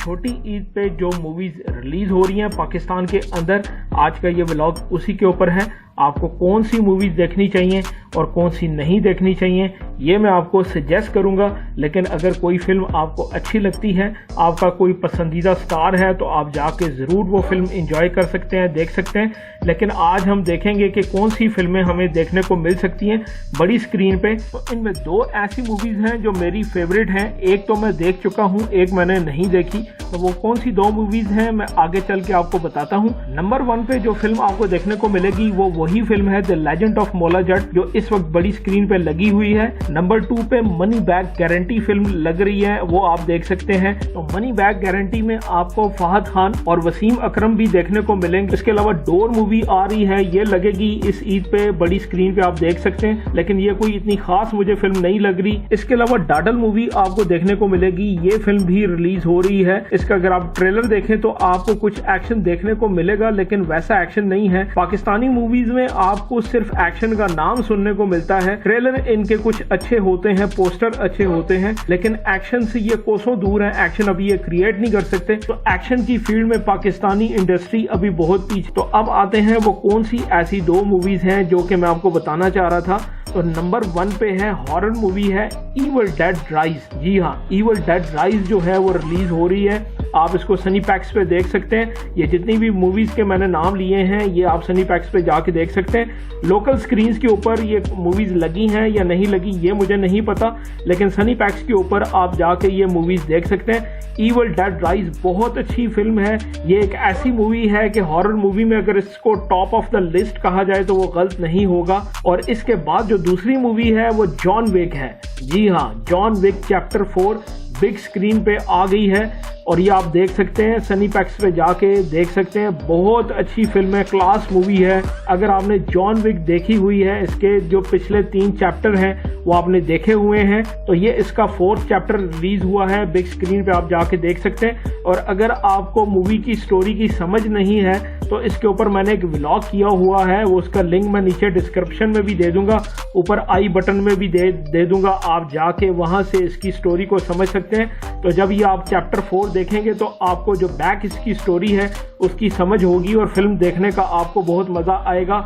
छोटी ईद पे जो मूवीज रिलीज हो रही हैं पाकिस्तान के अंदर, आज का ये व्लॉग उसी के ऊपर है। आपको कौन सी मूवीज देखनी चाहिए और कौन सी नहीं देखनी चाहिए ये मैं आपको सजेस्ट करूंगा। लेकिन अगर कोई फिल्म आपको अच्छी लगती है, आपका कोई पसंदीदा स्टार है, तो आप जाके ज़रूर वो फिल्म एंजॉय कर सकते हैं, देख सकते हैं। लेकिन आज हम देखेंगे कि कौन सी फिल्में हमें देखने को मिल सकती हैं बड़ी स्क्रीन पे। तो इनमें दो ऐसी मूवीज़ हैं जो मेरी फेवरेट हैं। एक तो मैं देख चुका हूँ, एक मैंने नहीं देखी। तो वो कौन सी दो मूवीज़ हैं मैं आगे चल के आपको बताता हूँ। नंबर 1 पे जो फिल्म आपको देखने को मिलेगी वो वही फिल्म है the legend of Maula Jatt, जो इस वक्त बड़ी स्क्रीन पे लगी हुई है। नंबर 2 पे मनी बैक गारंटी फिल्म लग रही है, वो आप देख सकते हैं। तो मनी बैक गारंटी में आपको फहद खान और वसीम अकरम भी देखने को मिलेंगे। इसके अलावा डोर मूवी आ रही है, ये लगेगी इस ईद पे बड़ी स्क्रीन पे, आप देख सकते हैं। लेकिन ये कोई इतनी खास मुझे फिल्म नहीं लग रही। इसके अलावा डाडल मूवी आपको देखने को मिलेगी, ये फिल्म भी रिलीज हो रही है। इसका अगर आप ट्रेलर देखें तो आपको कुछ एक्शन देखने को मिलेगा, लेकिन वैसा एक्शन नहीं है। पाकिस्तानी मूवीज में आपको सिर्फ एक्शन का नाम सुनने को मिलता है। ट्रेलर इनके कुछ अच्छे होते हैं, पोस्टर अच्छे होते हैं, लेकिन एक्शन से ये कोसों दूर है। एक्शन अभी ये क्रिएट नहीं कर सकते। तो एक्शन की फील्ड में पाकिस्तानी इंडस्ट्री अभी बहुत पीछे। तो अब आते हैं वो कौन सी ऐसी दो मूवीज हैं जो कि मैं आपको बताना चाह रहा था। तो नंबर 1 पे है हॉरर मूवी है इविल डेड राइज। जी हाँ, इविल डेड राइज जो है वो रिलीज हो रही है। आप इसको सनी पैक्स पे देख सकते हैं। ये जितनी भी मूवीज के मैंने नाम लिए हैं ये आप सनी पैक्स पे जाके देख सकते हैं। लोकल स्क्रीन्स के ऊपर ये मूवीज लगी हैं या नहीं लगी ये मुझे नहीं पता, लेकिन सनी पैक्स के ऊपर आप जाके ये मूवीज देख सकते हैं। इविल डेड राइज बहुत अच्छी फिल्म है। ये एक ऐसी मूवी है कि हॉरर मूवी में अगर इसको टॉप ऑफ द लिस्ट कहा जाए तो वो गलत नहीं होगा। और इसके बाद जो दूसरी मूवी है वो जॉन विक है। जी हाँ, John Wick chapter 4 big screen पे आ गई है और ये आप देख सकते हैं, सनी पैक्स पे जाके देख सकते हैं। बहुत अच्छी फिल्म है, क्लास मूवी है। अगर आपने जॉन विक देखी हुई है, इसके जो पिछले 3 चैप्टर हैं वो आपने देखे हुए हैं, तो ये इसका 4th चैप्टर रिलीज हुआ है बिग स्क्रीन पे, आप जाके देख सकते हैं। और अगर आपको मूवी की स्टोरी की समझ नहीं है तो इसके ऊपर मैंने एक व्लॉग किया हुआ है, वो उसका लिंक मैं नीचे डिस्क्रिप्शन में भी दे दूंगा, ऊपर आई बटन में भी दे दूंगा। आप जाके वहां से इसकी स्टोरी को समझ सकते हैं। तो जब ये आप चैप्टर 4 देखेंगे तो आपको जो बैक इसकी स्टोरी है उसकी समझ होगी और फिल्म देखने का आपको बहुत मजा आएगा।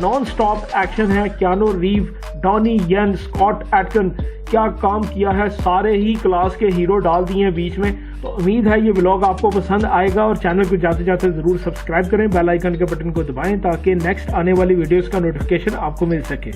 नॉन स्टॉप एक्शन है। क्यानो रीव, डॉनी यन, स्कॉट एटकन, क्या काम किया है। सारे ही क्लास के हीरो डाल दिए हैं बीच में। तो उम्मीद है ये व्लॉग आपको पसंद आएगा और चैनल को जाते जाते जरूर सब्सक्राइब करें, बेल आइकन के बटन को दबाएं ताकि नेक्स्ट आने वाली वीडियोस का नोटिफिकेशन आपको मिल सके।